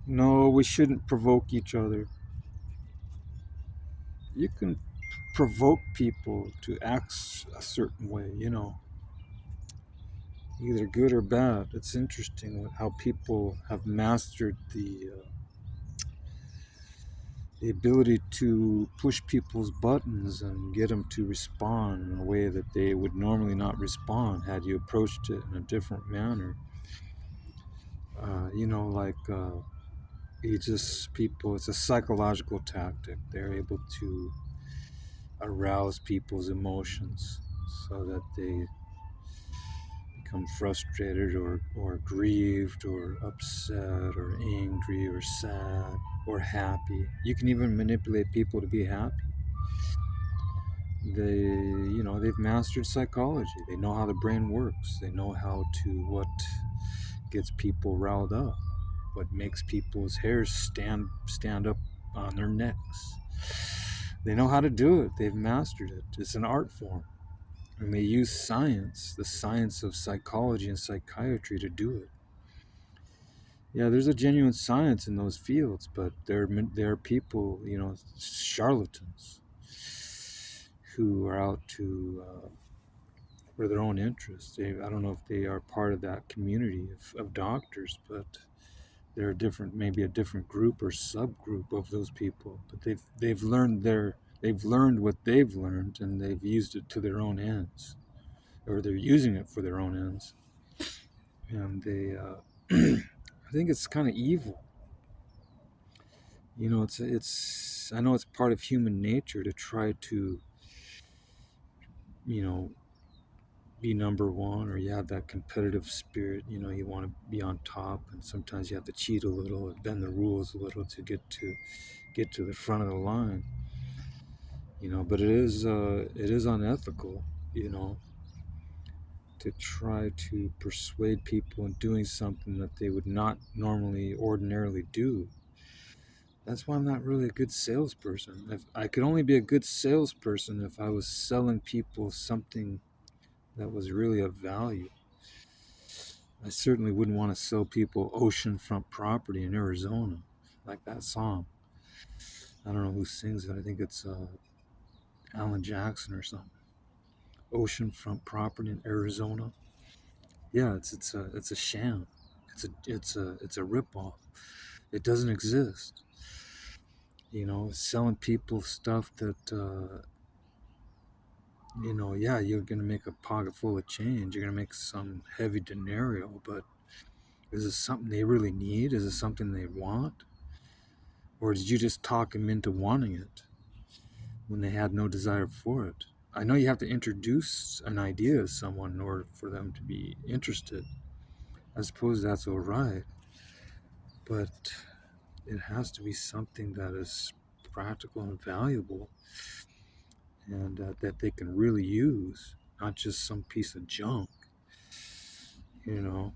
No, we shouldn't provoke each other. You can provoke people to act a certain way, either good or bad. It's interesting how people have mastered the ability to push people's buttons and get them to respond in a way that they would normally not respond had you approached it in a different manner. Like people, it's a psychological tactic. They're able to arouse people's emotions so that they become frustrated or grieved or upset or angry or sad or happy. You can even manipulate people to be happy. They've mastered psychology. They know how the brain works. They know what gets people riled up, what makes people's hairs stand up on their necks. They know how to do it. They've mastered it. It's an art form. And they use science, the science of psychology and psychiatry, to do it. Yeah, there's a genuine science in those fields, but there are people, charlatans, who are out to for their own interests. I don't know if they are part of that community of doctors, but they're maybe a different group or subgroup of those people. But they've learned what they've learned, and they've used it to their own ends, or they're using it for their own ends, and I think it's kind of evil. It's I know it's part of human nature to try to, you know, be number one, or you have that competitive spirit. You want to be on top, and sometimes you have to cheat a little and bend the rules a little to get to the front of the line. But it is unethical, you know, to try to persuade people in doing something that they would not normally ordinarily do. That's why I'm not really a good salesperson. If I could only be a good salesperson if I was selling people something that was really of value. I certainly wouldn't want to sell people oceanfront property in Arizona, like that song. I don't know who sings it. I think it's Alan Jackson or something. Oceanfront property in Arizona. Yeah, it's a sham. It's a ripoff. It doesn't exist. Selling people stuff that yeah, you're gonna make a pocket full of change. You're gonna make some heavy denario, but is this something they really need? Is it something they want? Or did you just talk them into wanting it when they had no desire for it? I know you have to introduce an idea to someone in order for them to be interested. I suppose that's all right, but it has to be something that is practical and valuable, and that they can really use, not just some piece of junk, you know.